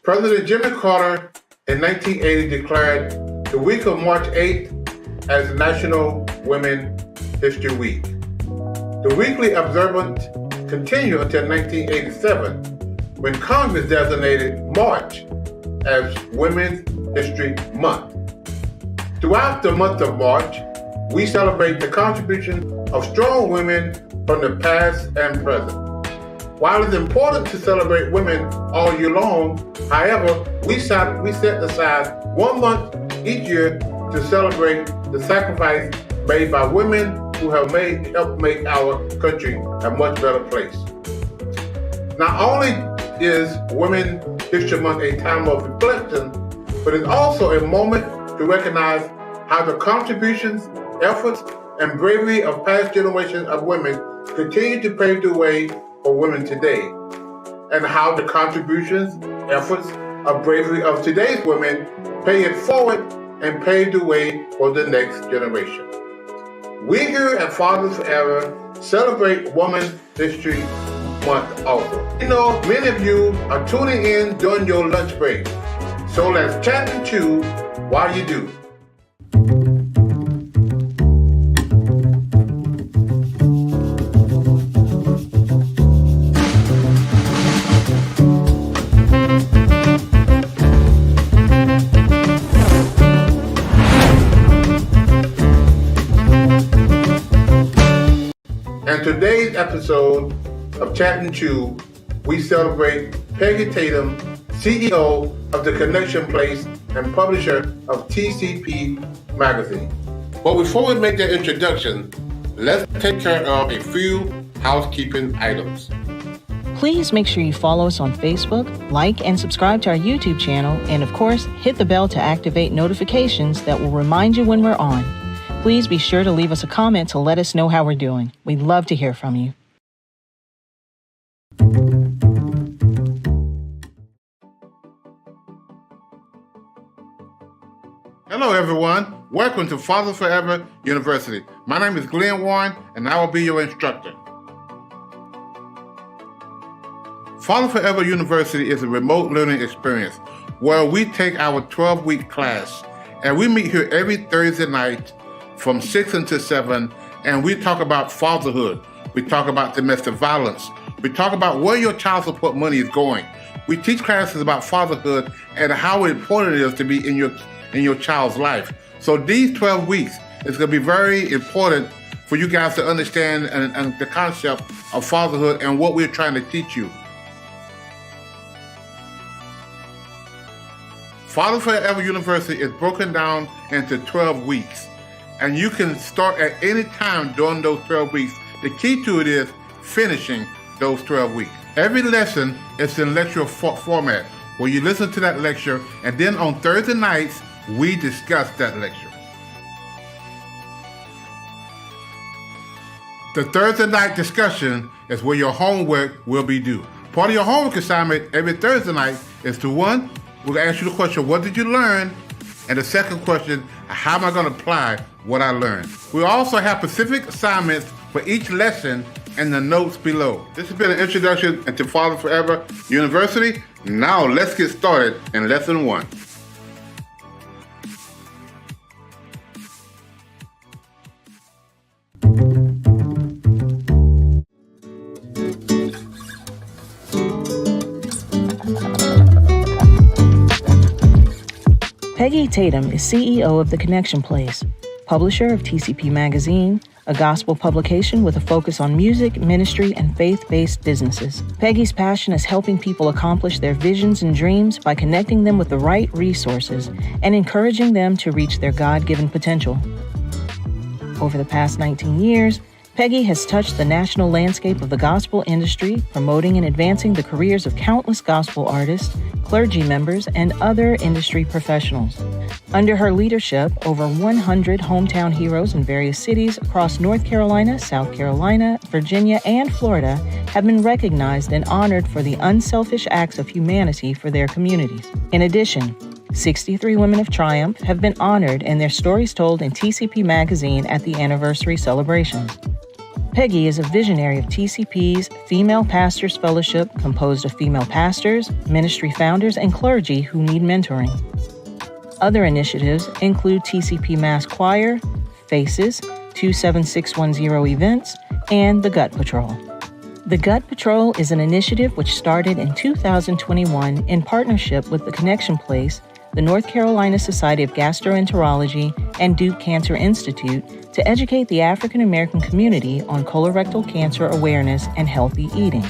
President Jimmy Carter in 1980 declared the week of March 8th as National Women's History Week. The weekly observance continued until 1987, when Congress designated March as Women's History Month. Throughout the month of March, we celebrate the contribution of strong women from the past and present. While it's important to celebrate women all year long, however, we set aside 1 month each year to celebrate the sacrifice made by women who have helped make our country a much better place. Not only is Women's History Month a time of reflection, but it's also a moment to recognize how the contributions, efforts, and bravery of past generations of women continue to pave the way for women today, and how the contributions, efforts, of bravery of today's women pay it forward and pave the way for the next generation. We here at Fathers Forever celebrate Women's History Month also. You know, many of you are tuning in during your lunch break, so let's chat and chew while you do. In today's episode of Chat and Chew, we celebrate Peggy Tatum, CEO of The Connection Place and publisher of TCP Magazine. But before we make that introduction, let's take care of a few housekeeping items. Please make sure you follow us on Facebook, like and subscribe to our YouTube channel, and of course, hit the bell to activate notifications that will remind you when we're on. Please be sure to leave us a comment to let us know how we're doing. We'd love to hear from you. Hello everyone, welcome to Fathers Forever University. My name is Glenn Warren and I will be your instructor. Fathers Forever University is a remote learning experience where we take our 12-week class and we meet here every Thursday night from 6 until 7, and we talk about fatherhood. We talk about domestic violence. We talk about where your child support money is going. We teach classes about fatherhood and how important it is to be in your child's life. So these 12 weeks is going to be very important for you guys to understand and the concept of fatherhood and what we're trying to teach you. Fathers Forever University is broken down into 12 weeks. And you can start at any time during those 12 weeks. The key to it is finishing those 12 weeks. Every lesson is in lecture format, where you listen to that lecture, and then on Thursday nights, we discuss that lecture. The Thursday night discussion is where your homework will be due. Part of your homework assignment every Thursday night is to, one, we'll ask you the question, what did you learn? And the second question, how am I going to apply what I learned? We also have specific assignments for each lesson in the notes below. This has been an introduction into Fathers Forever University. Now let's get started in lesson 1. Peggy Tatum is CEO of The Connection Place, publisher of TCP Magazine, a gospel publication with a focus on music, ministry, and faith-based businesses. Peggy's passion is helping people accomplish their visions and dreams by connecting them with the right resources and encouraging them to reach their God-given potential. Over the past 19 years, Peggy has touched the national landscape of the gospel industry, promoting and advancing the careers of countless gospel artists, clergy members, and other industry professionals. Under her leadership, over 100 hometown heroes in various cities across North Carolina, South Carolina, Virginia, and Florida have been recognized and honored for the unselfish acts of humanity for their communities. In addition, 63 Women of Triumph have been honored and their stories told in TCP Magazine at the anniversary celebrations. Peggy is a visionary of TCP's Female Pastors Fellowship, composed of female pastors, ministry founders, and clergy who need mentoring. Other initiatives include TCP Mass Choir, FACES, 27610 events, and the Gut Patrol. The Gut Patrol is an initiative which started in 2021 in partnership with the Connection Place, the North Carolina Society of Gastroenterology, and Duke Cancer Institute to educate the African American community on colorectal cancer awareness and healthy eating.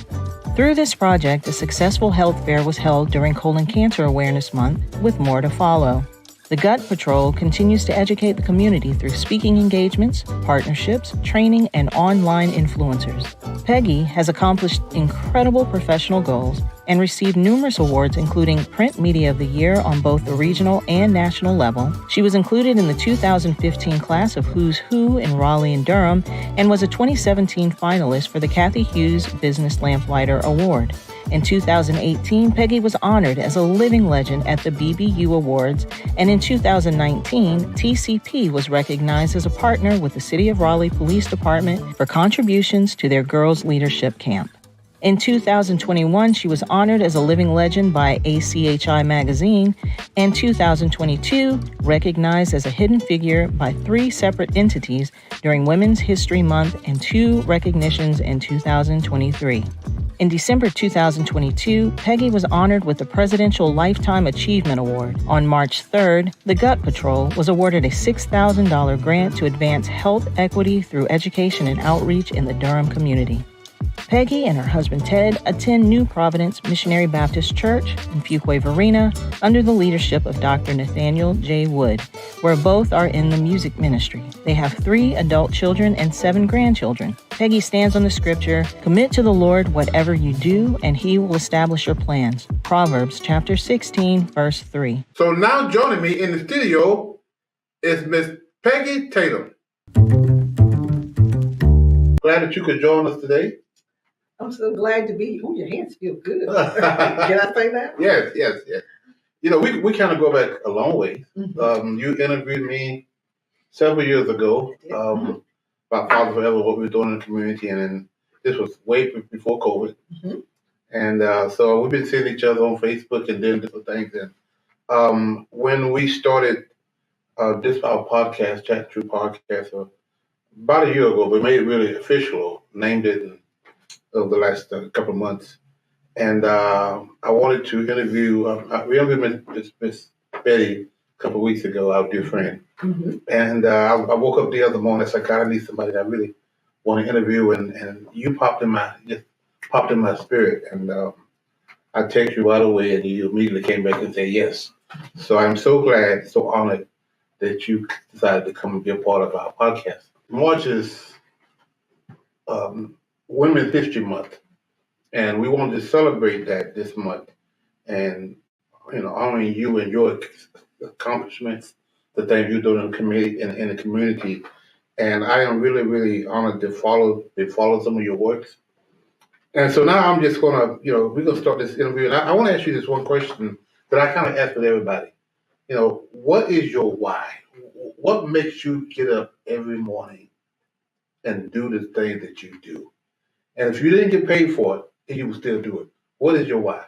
Through this project, a successful health fair was held during Colon Cancer Awareness Month, with more to follow. The Gut Patrol continues to educate the community through speaking engagements, partnerships, training, and online influencers. Peggy has accomplished incredible professional goals and received numerous awards, including Print Media of the Year on both the regional and national level. She was included in the 2015 class of Who's Who in Raleigh and Durham and was a 2017 finalist for the Kathy Hughes Business Lamplighter Award. In 2018, Peggy was honored as a living legend at the BBU Awards, and in 2019, TCP was recognized as a partner with the City of Raleigh Police Department for contributions to their Girls Leadership Camp. In 2021, she was honored as a living legend by ACHI Magazine, and 2022, recognized as a hidden figure by 3 separate entities during Women's History Month and 2 recognitions in 2023. In December 2022, Peggy was honored with the Presidential Lifetime Achievement Award. On March 3rd, the Gut Patrol was awarded a $6,000 grant to advance health equity through education and outreach in the Durham community. Peggy and her husband Ted attend New Providence Missionary Baptist Church in Fuquay Varina under the leadership of Dr. Nathaniel J. Wood, where both are in the music ministry. They have 3 adult children and 7 grandchildren. Peggy stands on the scripture, "Commit to the Lord whatever you do, and he will establish your plans." Proverbs chapter 16, verse 3. So now joining me in the studio is Miss Peggy Tatum. Glad that you could join us today. I'm so glad to be. Oh, your hands feel good. Can I say that? Yes. You know, we kind of go back a long way. Mm-hmm. You interviewed me several years ago about Father Forever, what we were doing in the community, and then this was way before COVID. Mm-hmm. And so we've been seeing each other on Facebook and doing different things. And when we started this our podcast, Chat True Podcast, about a year ago, we made it really official, named it over the last couple of months. And I wanted to interview, we interviewed Miss Betty a couple of weeks ago, our dear friend. Mm-hmm. And I woke up the other morning, I said, God, I need somebody that I really want to interview. And you popped in my spirit. And I texted you right away, and you immediately came back and said yes. So I'm so glad, so honored that you decided to come and be a part of our podcast. March is Women's History Month, and we wanted to celebrate that this month, and honoring you and your accomplishments, the things you're doing in the community, and I am really, really honored to follow some of your works. And so now I'm just gonna, we're gonna start this interview, and I want to ask you this one question that I kind of ask with everybody. What is your why? What makes you get up every morning and do the thing that you do? And if you didn't get paid for it, you would still do it. What is your why?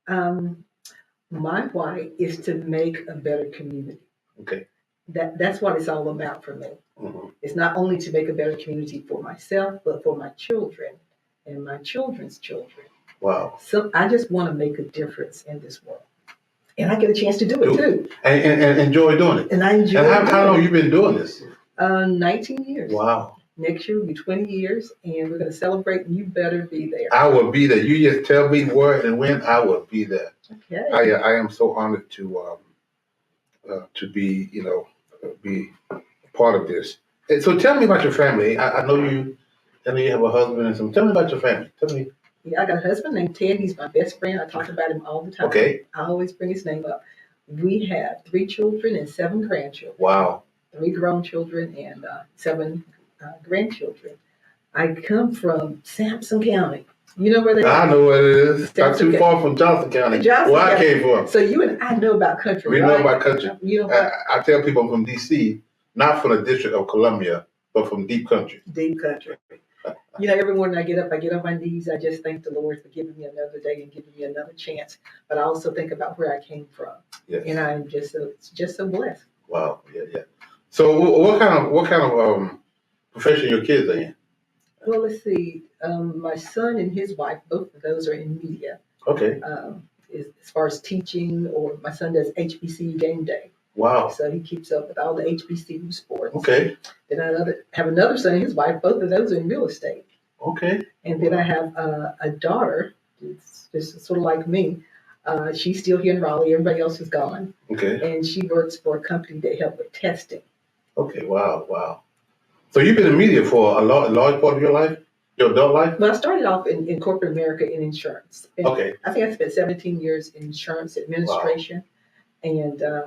My why is to make a better community. Okay. That's what it's all about for me. Mm-hmm. It's not only to make a better community for myself, but for my children and my children's children. Wow. So I just want to make a difference in this world. And I get a chance to do it too. And enjoy doing it. And I enjoy it. And how long have you been doing this? 19 years. Wow. Next year will be 20 years, and we're going to celebrate, and you better be there. I will be there. You just tell me where and when, I will be there. Okay. I am so honored to be, be part of this. And so tell me about your family. I know you have a husband and some. Tell me about your family. Tell me. Yeah, I got a husband named Ted. He's my best friend. I talk about him all the time. Okay. I always bring his name up. We have 3 children and 7 grandchildren. Wow. 3 grown children and 7 grandchildren. I come from Sampson County. You know where they are? I know what it is. Not too Sampson far from Johnson County. Johnson Where I County. came from. So you and I know about country, We right? know about country. You know about I tell people I'm from D.C., not from the District of Columbia, but from deep country. Deep country. You know, every morning I get up, I get on my knees. I just thank the Lord for giving me another day and giving me another chance. But I also think about where I came from, Yes. and I'm just so blessed. Wow. Yeah. Yeah. So what kind of profession your kids are in? Well, let's see. My son and his wife, both of those are in media. Okay. As far as teaching, or my son does HBCU game day. Wow. So he keeps up with all the HBCU sports. Okay. Then I have another son and his wife. Both of those are in real estate. Okay. And then I have a daughter. It's just sort of like me. She's still here in Raleigh. Everybody else is gone. Okay. And she works for a company that helps with testing. Okay. Wow. Wow. So you've been in media for a large part of your life, your adult life? Well, I started off in corporate America in insurance. And Okay. I think I spent 17 years in insurance administration. Wow.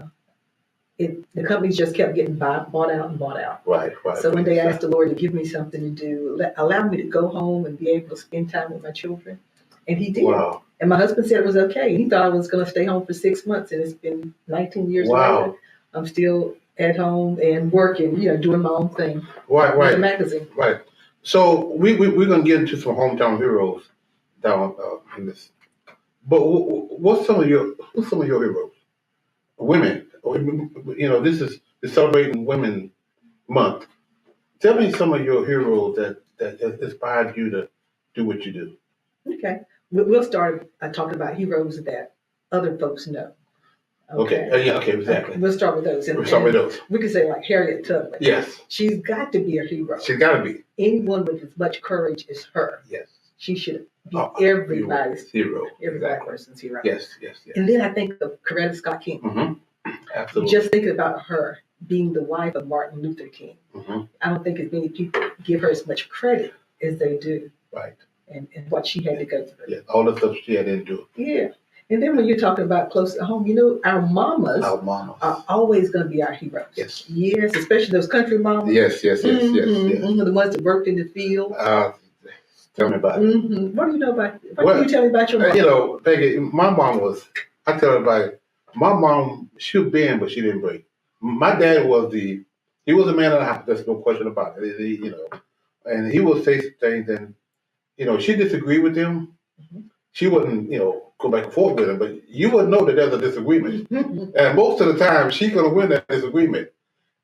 And the companies just kept getting bought out and bought out. Right, right. So one day I asked the Lord to give me something to do, allow me to go home and be able to spend time with my children. And he did. Wow. And my husband said it was okay. He thought I was going to stay home for 6 months, and it's been 19 years later. I'm still at home and working, doing my own thing. Right, with the magazine. Right. So we're going to get into some hometown heroes down in this. But who's some of your heroes? Women. This is celebrating Women Month. Tell me some of your heroes that inspired you to do what you do. Okay. We'll start talking about heroes that other folks know. Okay. Yeah, okay, exactly. We'll start with those. We'll start with those. We could say like Harriet Tubman. Yes. She's got to be a hero. She's got to be. Anyone with as much courage as her. Yes. She should be everybody's hero. Every black person's hero. Yes. And then I think of Coretta Scott King. Mm-hmm. Absolutely. Just thinking about her being the wife of Martin Luther King. Mm-hmm. I don't think as many people give her as much credit as they do. Right. And what she had to go through. Yeah, all the stuff she had to do. Yeah. And then when you're talking about close to home, our mamas are always going to be our heroes. Yes. Yes, especially those country mamas. Yes. Mm-hmm. The ones that worked in the field. Tell me about it. Mm-hmm. What do you know about it? What can you tell me about your mom? Peggy, my mom was, I tell everybody, my mom, she was bend, but she didn't break. My dad he was a man of the house, there's no question about it, and he would say things, and, she disagreed with him. Mm-hmm. She wouldn't, go back and forth with him, but you would know that there's a disagreement. And most of the time, she's going to win that disagreement.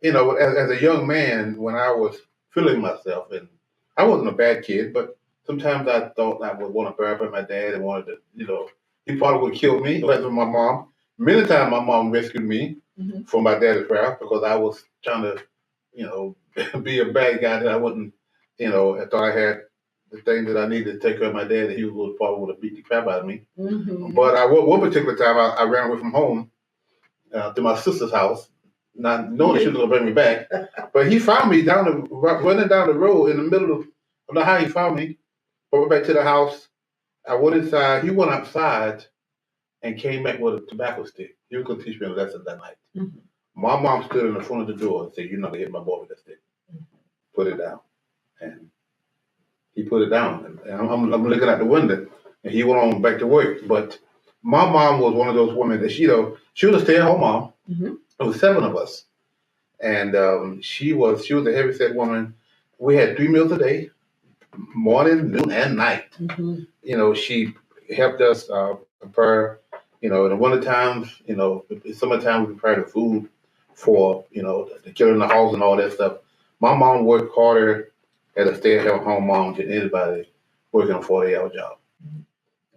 As a young man, when I was feeling myself, and I wasn't a bad kid, but sometimes I thought I would want to bear up at my dad and wanted to, he probably would kill me, as with my mom. Many times my mom rescued me from my daddy's wrath because I was trying to, be a bad guy that I wouldn't, I thought I had the thing that I needed to take care of my dad, and he probably would have beat the crap out of me. Mm-hmm. But one particular time I ran away from home to my sister's house, not knowing she was going to bring me back. But he found me running down the road in the middle of, I don't know how he found me. I went back to the house. I went inside. He went outside and came back with a tobacco stick. He was going to teach me a lesson that night. Mm-hmm. My mom stood in the front of the door and said, "You're not going to hit my boy with that stick. Put it down." And he put it down. And I'm looking out the window, and he went on back to work. But my mom was one of those women that, she was a stay-at-home mom. Mm-hmm. There was 7 of us. And she was a heavy-set woman. We had 3 meals a day, morning, noon, and night. Mm-hmm. She helped us prepare, in the winter times, summertime we prepared the food for, the children in the house and all that stuff. My mom worked harder as a stay-at-home mom than anybody working a 40-hour job. Mm-hmm.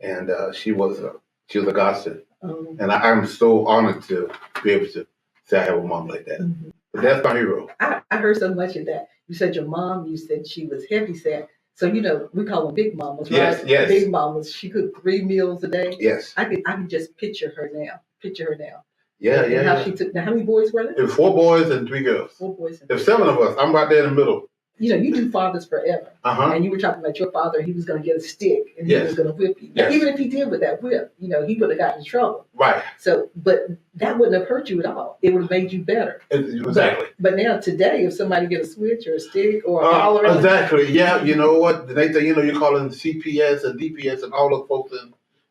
And she was a godsend. Mm-hmm. And I'm so honored to be able to say I have a mom like that. Mm-hmm. But that's my hero. I heard so much of that. You said your mom, you said she was heavy set. So, we call them big mamas, right? Yes. Big mamas. She cooked 3 meals a day. Yes. I can just picture her now. Yeah. How she took. Now, how many boys were there? There were 4 boys and 3 girls. 4 boys. There's 7 of us. I'm right there in the middle. You do fathers forever. Uh-huh. And you were talking about your father. He was going to get a stick and he was going to whip you. Yes. Even if he did with that whip, he would have gotten in trouble. Right. So, but that wouldn't have hurt you at all. It would have made you better. Exactly. But now today, if somebody get a switch or a stick or a holler, exactly. Yeah. You know what? The next thing you know, you're calling CPS and DPS and all those folks,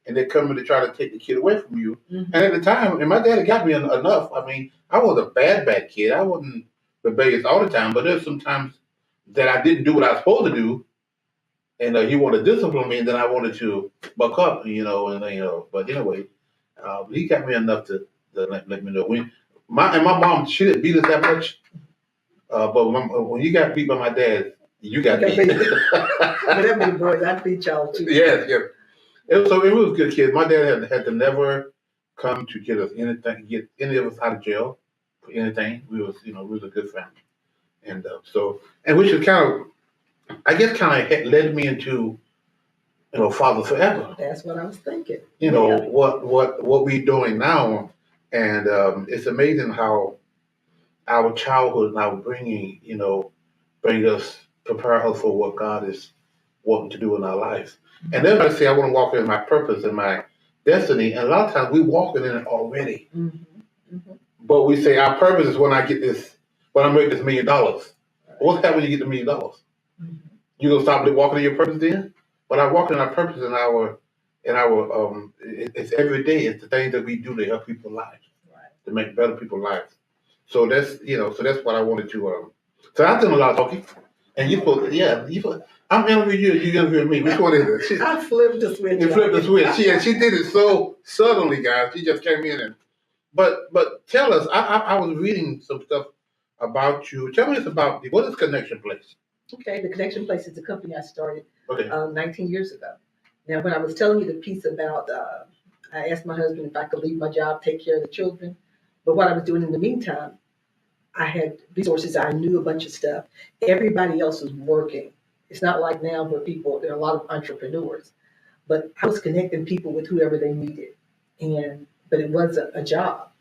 and they're coming to try to take the kid away from you. Mm-hmm. And at the time, and my dad got me enough. I mean, I was a bad kid. I wasn't rebellious all the time, but there's sometimes that I didn't do what I was supposed to do, and he wanted to discipline me, and then I wanted to buck up, But anyway, he got me enough to let me know. My mom, she didn't beat us that much, but when you got beat by my dad, you got beat. Whatever many boys, I beat y'all too. Yes, yes. So it was good kids. My dad had to never come to get us anything, get any of us out of jail for anything. We was a good family, and which is kind of led me into Father Forever. That's what I was thinking. What we doing now, and it's amazing how our childhood now prepare us for what God is wanting to do in our lives. And everybody say, I want to walk in my purpose and my destiny. And a lot of times we walking in it already. Mm-hmm. Mm-hmm. But we say our purpose is when I make this $1 million. What's happening when you get the $1 million? Mm-hmm. You gonna stop walking in your purpose then? But I walk in our purpose it's every day. It's the things that we do to help people's lives, right, to make better people's lives. So that's what I wanted to. So I've done a lot of talking, and I'm interviewing you. You interviewing me. Which one is it? I flipped the switch. You flipped the switch. She did it so subtly, guys. She just came in but tell us. I was reading some stuff about you. Tell me about what is Connection Place. Okay, the Connection Place is a company I started 19 years ago. Now, when I was telling you the piece about, I asked my husband if I could leave my job, take care of the children. But what I was doing in the meantime, I had resources. I knew a bunch of stuff. Everybody else was working. It's not like now where there are a lot of entrepreneurs. But I was connecting people with whoever they needed. But it was a job.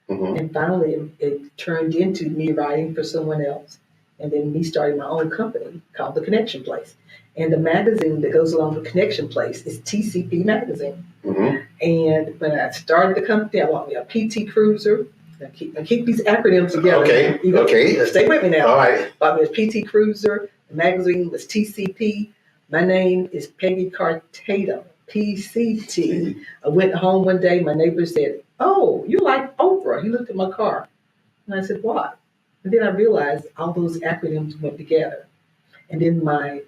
Mm-hmm. And finally, it turned into me writing for someone else. And then me starting my own company called The Connection Place. And the magazine that goes along with Connection Place is TCP Magazine. Mm-hmm. And when I started the company, I bought me a PT Cruiser. I keep these acronyms together. Okay. Stay with me now. All right. Bought me a PT Cruiser. The magazine was TCP. My name is Peggy Cartato, PCT. I went home one day. My neighbor said, "Oh, you like Oprah." He looked at my car. And I said, "What?" And then I realized all those acronyms went together. And then my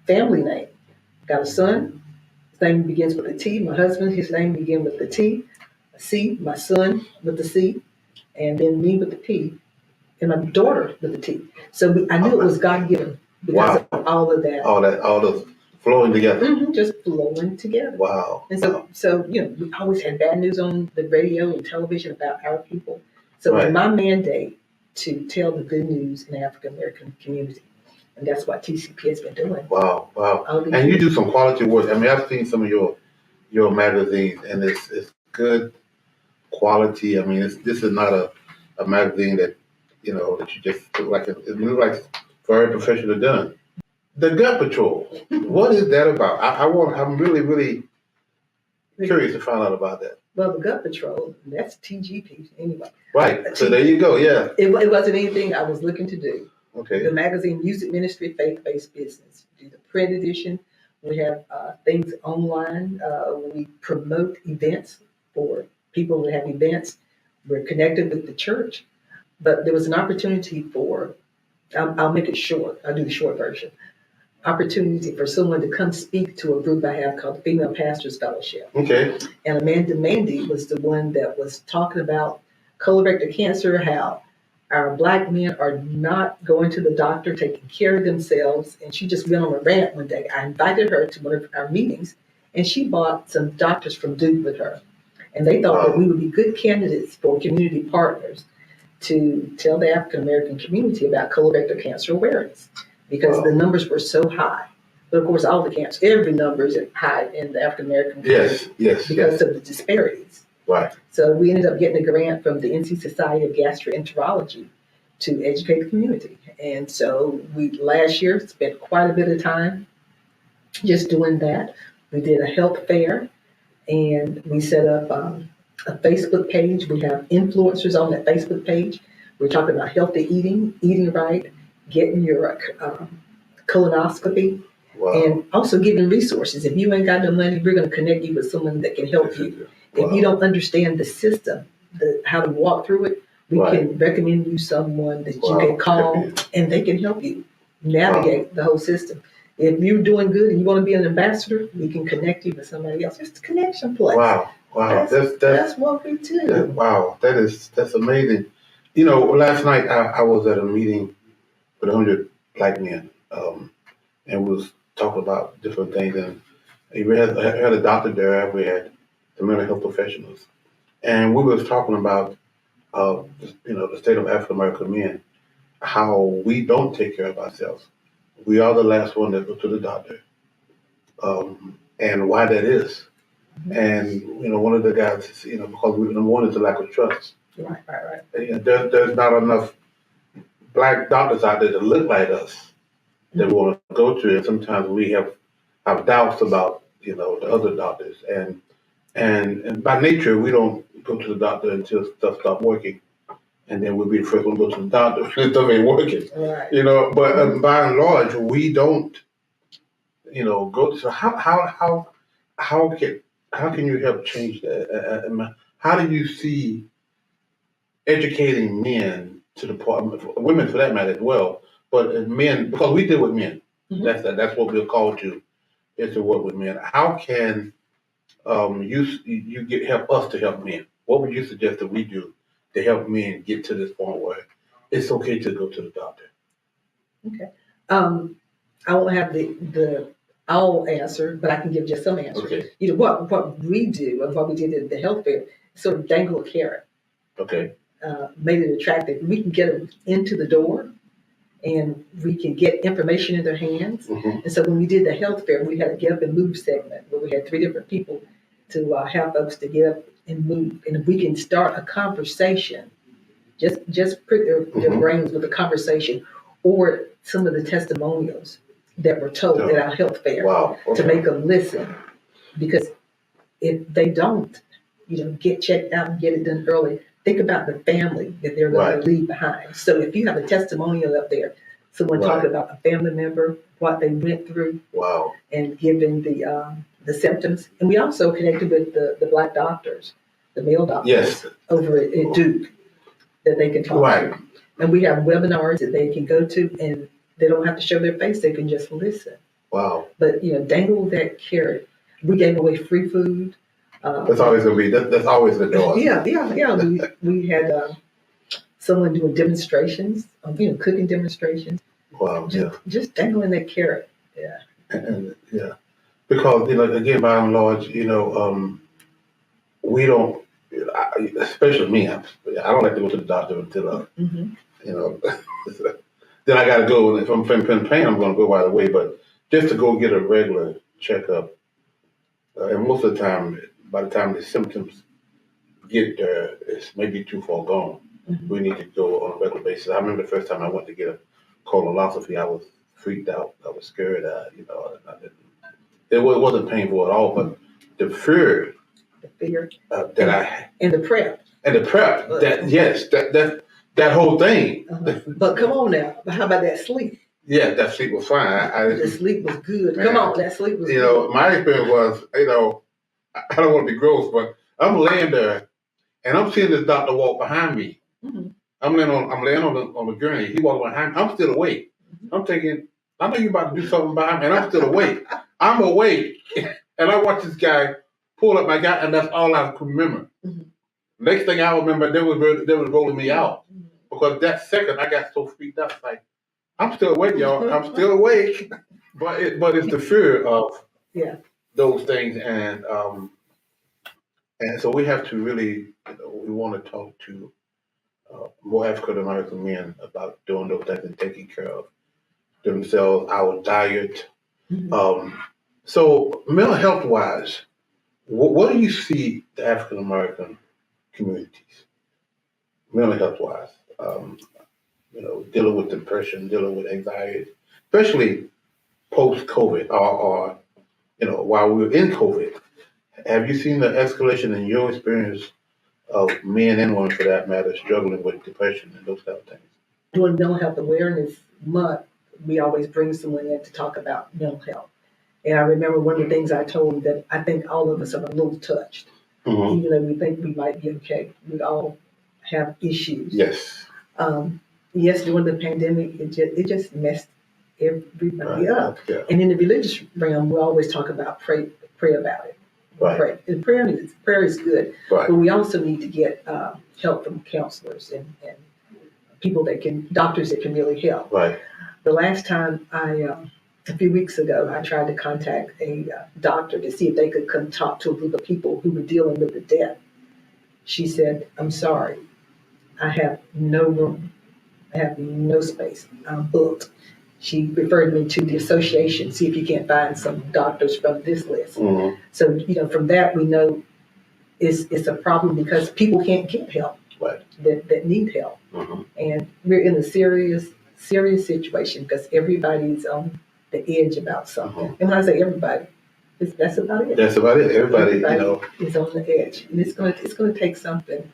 family name. Got a son. His name begins with a T. My husband, his name begins with the T. A C, my son with the C. And then me with the P. And my daughter with the T. So I knew it was God-given because of all of that. All those flowing together. Mm-hmm, just flowing together. Wow. And so we always had bad news on the radio and television about our people. So It's my mandate to tell the good news in the African American community. And that's what TCP has been doing. Wow. And you do some quality work. I mean, I've seen some of your magazines, and it's good quality. I mean, this is not a magazine that that you just look like. It looks like very professionally done. The Gut Patrol. What is that about? I'm really, really curious to find out about that. Well, the Gut Patrol, that's TGP anyway. Right. So there you go. Yeah. It wasn't anything I was looking to do. Okay. The magazine Music Ministry, Faith-Based Business. We do the print edition. We have things online. We promote events for people that have events. We're connected with the church. But there was an opportunity I'll make it short. I'll do the short version. Opportunity for someone to come speak to a group I have called the Female Pastors Fellowship. Okay. And Amanda Mandy was the one that was talking about colorectal cancer, how our Black men are not going to the doctor, taking care of themselves. And she just went on a rant one day. I invited her to one of our meetings, and she brought some doctors from Duke with her. And they thought that we would be good candidates for community partners to tell the African American community about colorectal cancer awareness, because the numbers were so high. But of course, all the cancer, every number is high in the African American community. Yes. Because of the disparities. Right. So we ended up getting a grant from the NC Society of Gastroenterology to educate the community. And so we last year spent quite a bit of time just doing that. We did a health fair, and we set up a Facebook page. We have influencers on that Facebook page. We're talking about healthy eating right, getting your colonoscopy, and also giving resources. If you ain't got no money, we're going to connect you with someone that can help you. If you don't understand the system, how to walk through it, we can recommend you someone that you can call, and they can help you. navigate the whole system. If you're doing good and you want to be an ambassador, we can connect you with somebody else. It's the connection place. Wow. That's what we do. Wow. That's amazing. Last night I was at a meeting with 100 black men, and was talking about different things. And we had a doctor there. We had the mental health professionals, and we was talking about, the state of African American men, how we don't take care of ourselves. We are the last one that go to the doctor, and why that is. And one of the guys, because number one is the lack of trust. Right. And there's not enough black doctors out there that look like us that we want to go to, and sometimes we have doubts about the other doctors, and by nature we don't go to the doctor until stuff stops working, and then we'll be the first one to go to the doctor if stuff ain't working. Right. But by and large we don't go to. So how can you help change that? How do you see educating men to the point, women for that matter as well, but men, because we deal with men. Mm-hmm. That's what we're called to, is to work with men. How can you help us to help men? What would you suggest that we do to help men get to this point where it's okay to go to the doctor? Okay. I won't have the all answer, but I can give just some answers. Okay. What we do and what we did at the health fair, sort of dangle a carrot. Okay. Made it attractive. We can get them into the door, and we can get information in their hands. Mm-hmm. And so when we did the health fair, we had a get up and move segment where we had 3 different people to help folks to get up and move. And if we can start a conversation, just prick their brains with a conversation, or some of the testimonials that were told at our health fair. Wow. Okay. To make them listen, because if they don't, get checked out and get it done early, think about the family that they're going to leave behind. So if you have a testimonial up there, someone talking about a family member, what they went through, and giving the symptoms, and we also connected with the black doctors, the male doctors over at Duke, that they can talk to, and we have webinars that they can go to, and they don't have to show their face; they can just listen. Wow! But dangle that carrot. We gave away free food. That's always gonna be. That's always the door. Yeah. We had someone doing demonstrations, cooking demonstrations. Wow! Just dangling that carrot. Yeah. And because again, by and large, we don't. Especially me, I don't like to go to the doctor until then I got to go. And if I'm feeling pain, I'm going to go right away. But just to go get a regular checkup, and most of the time, by the time the symptoms get there, it's maybe too far gone. Mm-hmm. We need to go on a regular basis. I remember the first time I went to get a colonoscopy, I was freaked out. I was scared. It wasn't painful at all, but the fear that I had. And the prep. That whole thing. Uh-huh. But come on now. How about that sleep? Yeah, that sleep was fine. The sleep was good. Man, come on, that sleep was good. My experience was, I don't want to be gross, but I'm laying there and I'm seeing this doctor walk behind me. Mm-hmm. I'm laying on the gurney. He walked behind me. I'm still awake. Mm-hmm. I'm thinking, I know you're about to do something behind me, and I'm still awake. I'm awake. And I watch this guy pull up my guy, and that's all I can remember. Mm-hmm. Next thing I remember, they was rolling me out. Because that second, I got so freaked out. Like, I'm still awake, y'all. I'm still awake. But it's the fear of those things. And so we have to really, we want to talk to more African American men about doing those things and taking care of themselves, our diet. Mm-hmm. So mental health wise, what do you see the African American communities, mental health wise, dealing with depression, dealing with anxiety, especially post-COVID or while we were in COVID? Have you seen the escalation in your experience of men and women, for that matter, struggling with depression and those kind of things? During Mental Health Awareness Month, we always bring someone in to talk about mental health. And I remember one of the things I told them, that I think all of us are a little touched. Mm-hmm. Even though we think we might be okay, we all have issues. Yes. Yes, during the pandemic, it just messed everybody Right. up. Yeah. And in the religious realm, we always talk about pray about it. Right. Pray. And prayer is good, Right. but we also need to get help from counselors and people doctors that can really help. Right. The last time a few weeks ago, I tried to contact a doctor to see if they could come talk to a group of people who were dealing with the death. She said, "I'm sorry, I have no room. I have no space. I'm booked." She referred me to the association, see if you can't find some doctors from this list. Mm-hmm. So, from that, we know it's a problem because people can't get help. Right. That need help. Mm-hmm. And we're in a serious situation because everybody's on the edge about something. Mm-hmm. And when I say everybody, that's about it. That's about it. Everybody is on the edge, and it's going to take something,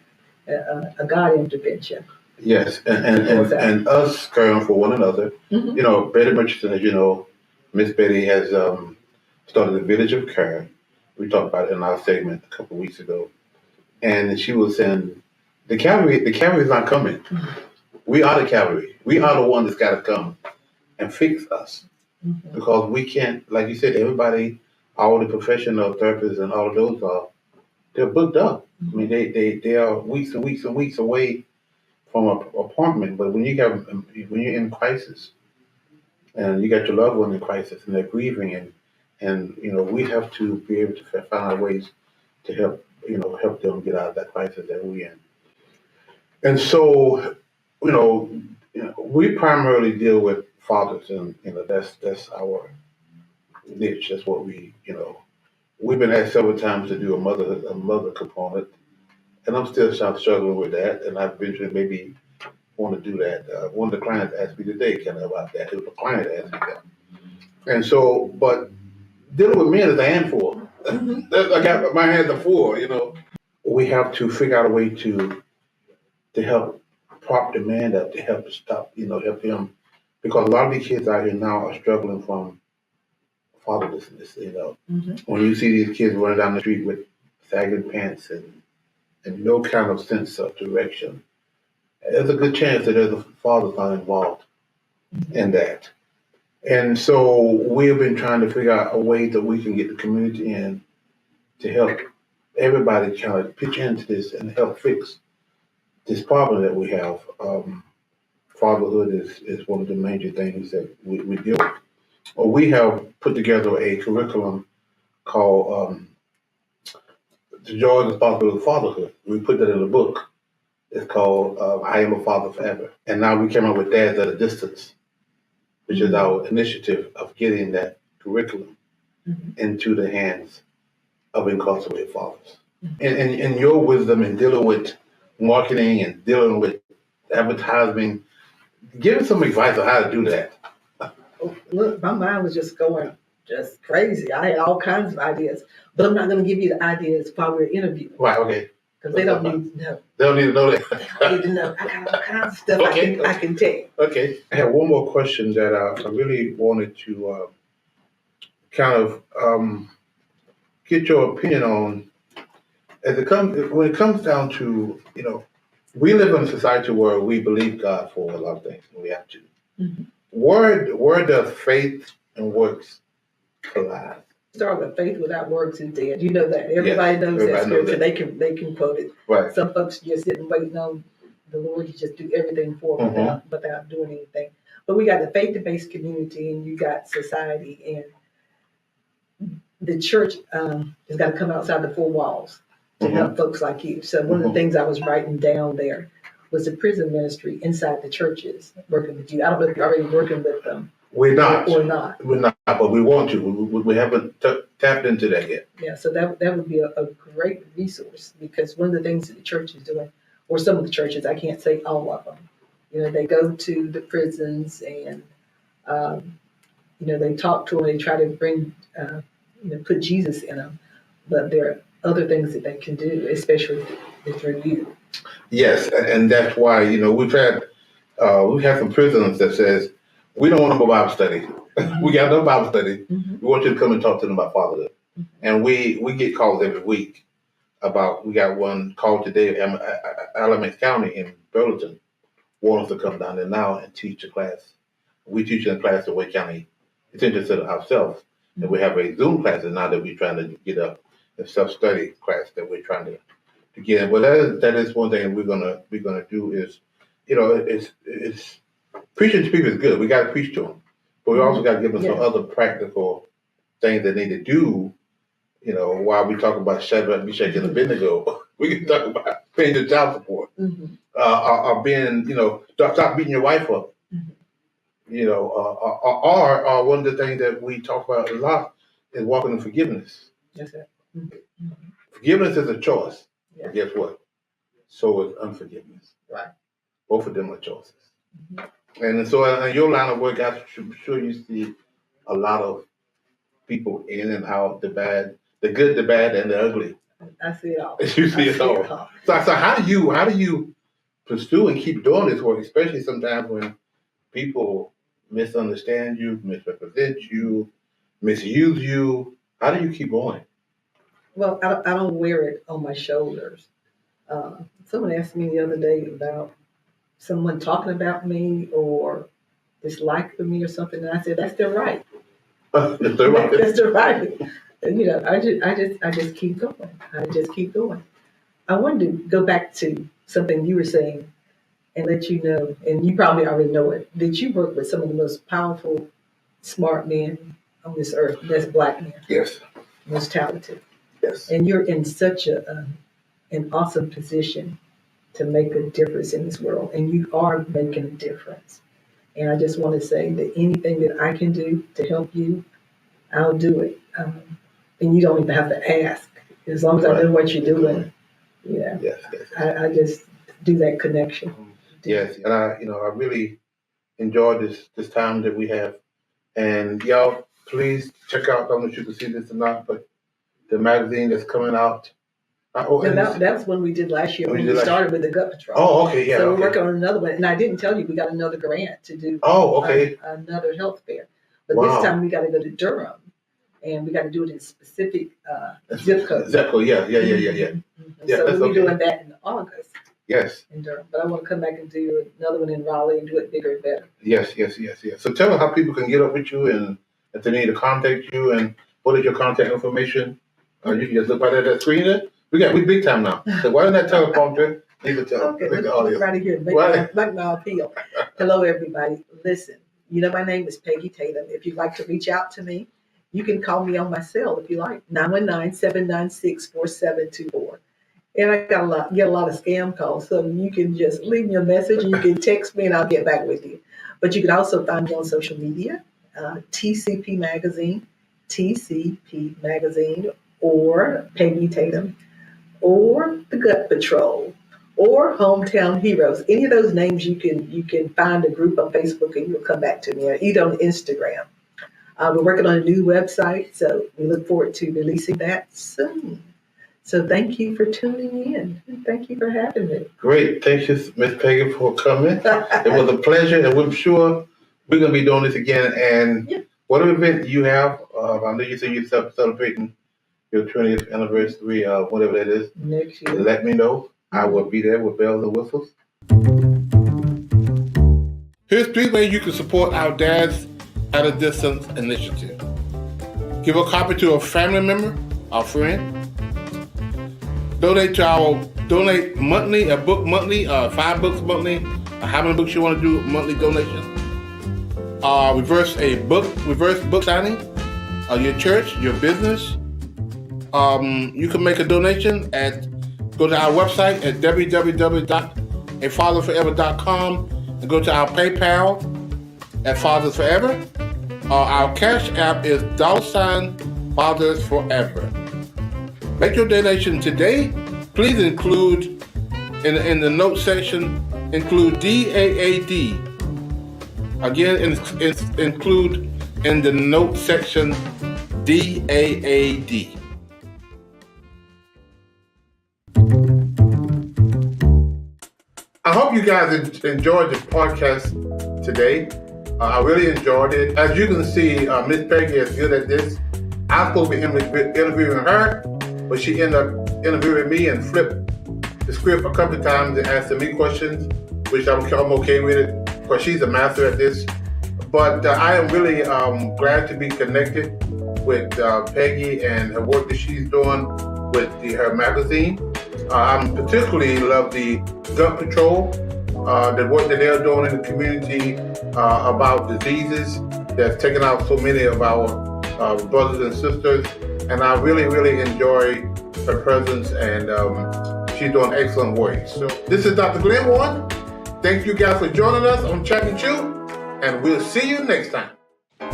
a God intervention. Yes, and us caring for one another. Mm-hmm. Betty Richardson, as you know, Miss Betty has started a village of care. We talked about it in our segment a couple of weeks ago, and she was saying the cavalry is not coming. Mm-hmm. We are the cavalry. We are the one that's got to come and fix us, Mm-hmm. because we can't, like you said, everybody, all the professional therapists and all of those they're booked up. Mm-hmm. I mean, they are weeks and weeks and weeks away from an appointment. But when you're in crisis and you got your loved one in crisis and they're grieving, and we have to be able to find ways to help them get out of that crisis that we're in. And so, we primarily deal with fathers, and that's our niche. That's what we've been asked several times to do a mother component, and I'm still struggling with that, and I eventually maybe want to do that. One of the clients asked me today kind of about that. It was a client asked me that. And so, but dealing with men is a handful. I got my hands are full. We have to figure out a way to help prop the man up, to help stop, help him. Because a lot of these kids out here now are struggling from fatherlessness. Mm-hmm. When you see these kids running down the street with sagging pants and no kind of sense of direction, there's a good chance that there's a father's not involved in that. And so we've been trying to figure out a way that we can get the community in to help everybody kind of pitch into this and help fix this problem that we have. Fatherhood is one of the major things that we deal with. Well, we have put together a curriculum called The Joy and Responsibility of Fatherhood. We put that in a book. It's called I Am a Father Forever. And now we came up with Dads at a Distance, which is our initiative of getting that curriculum into the hands of incarcerated fathers. In your wisdom in dealing with marketing and dealing with advertising, give us some advice on how to do that. Look, my mind was just going crazy. I had all kinds of ideas, but I'm not going to give you the ideas while we're interviewing. Right, okay. Because they don't need to know. They don't need to know that. They don't need to know. I got all kinds of stuff I can tell you. Okay. I have one more question that I really wanted to kind of get your opinion on. When it comes down to, we live in a society where we believe God for a lot of things, and we have to. Mm-hmm. Where does faith and works collide? Start with faith without works is dead. You know that. Everybody knows that scripture. They can quote it. Right. Some folks just sitting waiting on the Lord to just do everything for them without doing anything. But we got the faith-based community, and you got society, and the church has got to come outside the four walls to help folks like you. So one of the things I was writing down there was the prison ministry inside the churches working with you. I don't know if you're already working with them. We're not. Or not. We're not, but we want to. We haven't tapped into that yet. Yeah, so that would be a great resource, because one of the things that the church is doing, or some of the churches, I can't say all of them, they go to the prisons and, they talk to them, they try to bring, put Jesus in them, but there are other things that they can do, especially through you. Yes, and that's why, we've had some prisoners that says, we don't want no Bible study. We got no Bible study. We want you to come and talk to them about fatherhood. And we get calls every week about, we got one call today, Alamance County in Burlington, want us to come down there now and teach a class we teach in class in Wake County Detention Center ourselves. And we have a Zoom class now that we're trying to get a self-study class that we're trying to get in. But that is one thing we're gonna do is, it's preaching to people is good. We got to preach to them, but we also got to give them some other practical things they need to do. While we talk about Shadrach, Meshach, and Abednego, we can talk about paying the child support, or being, stop beating your wife up. Or one of the things that we talk about a lot is walking in forgiveness. Yes, sir. Forgiveness is a choice. Yeah. But guess what? So is unforgiveness. Right. Both of them are choices. And so in your line of work, I'm sure you see a lot of people in and out, the bad, the good, the bad, and the ugly. I see it all. You see it all. So how do you pursue and keep doing this work, especially sometimes when people misunderstand you, misrepresent you, misuse you? How do you keep going? Well, I don't wear it on my shoulders. Someone asked me the other day about someone talking about me or dislike for me or something, and I said that's their right. That's their right. That's their right. And, I just keep going. I just keep going. I wanted to go back to something you were saying and let you know, and you probably already know it, that you work with some of the most powerful, smart men on this earth. That's Black men. Yes. Most talented. Yes. And you're in such an awesome position to make a difference in this world, and you are making a difference. And I just want to say that anything that I can do to help you, I'll do it. And you don't even have to ask. As long as I know what you're doing, Yes. I just do that connection. Yes, and I really enjoyed this time that we have. And y'all, please check out, I don't know if you can see this or not, but the magazine that's coming out. That's when we did last year. We started with the Gut Patrol. Oh, okay, yeah. So we're working on another one. And I didn't tell you, we got another grant to do another health fair. But this time we got to go to Durham. And we got to do it in specific zip codes. Zip code, yeah. So we'll be doing that in August. Yes. In Durham. But I want to come back and do another one in Raleigh and do it bigger and better. Yes. So tell them how people can get up with you and if they need to contact you, and what is your contact information? You can just look right at that screen there. We big time now. So why don't that teleprompter? Okay, let's right here. Make my appeal. Hello, everybody. Listen, my name is Peggy Tatum. If you'd like to reach out to me, you can call me on my cell if you like, 919-796-4724. And I get a lot of scam calls, so you can just leave me a message, and you can text me, and I'll get back with you. But you can also find me on social media, TCP Magazine, or Peggy Tatum, or the Gut Patrol, or Hometown Heroes. Any of those names you can find a group on Facebook, and you'll come back to me, or either on Instagram. We're working on a new website, so we look forward to releasing that soon. So thank you for tuning in, and thank you for having me. Great. Thank you, Ms. Peggy, for coming. It was a pleasure, and I'm sure we're going to be doing this again. And whatever event you have, I know you say you're celebrating your 20th anniversary, whatever that is. Next year. Let me know. I will be there with bells and whistles. Here's 3 ways you can support our Dads at a Distance initiative. Give a copy to a family member, a friend. Donate monthly, a book monthly, 5 books monthly, how many books you want to do monthly donation. Reverse book signing, your church, your business. You can make a donation go to our website at www.afatherforever.com and go to our PayPal at Fathers Forever. Our Cash App is $Fathers Forever. Make your donation today. Please include in the note section, include DAAD. Again, include in the note section DAAD. I hope you guys enjoyed the podcast today. I really enjoyed it. As you can see, Miss Peggy is good at this. I was supposed to be interviewing her, but she ended up interviewing me and flipped the script a couple of times and asking me questions, which I'm okay with it, because she's a master at this. But I am really glad to be connected with Peggy and her work that she's doing with her magazine. I particularly love the Gut Patrol, the work that they're doing in the community about diseases that's taken out so many of our brothers and sisters. And I really, really enjoy her presence, and she's doing excellent work. So this is Dr. Glenn Warren. Thank you guys for joining us on Chat and Chew, and we'll see you next time.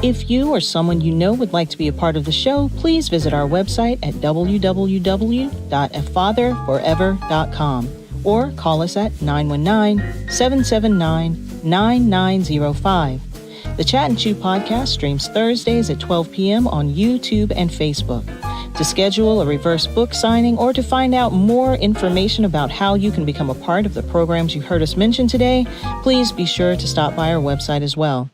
If you or someone you know would like to be a part of the show, please visit our website at www.afatherforever.com or call us at 919-779-9905. The Chat and Chew podcast streams Thursdays at 12 p.m. on YouTube and Facebook. To schedule a reverse book signing or to find out more information about how you can become a part of the programs you heard us mention today, please be sure to stop by our website as well.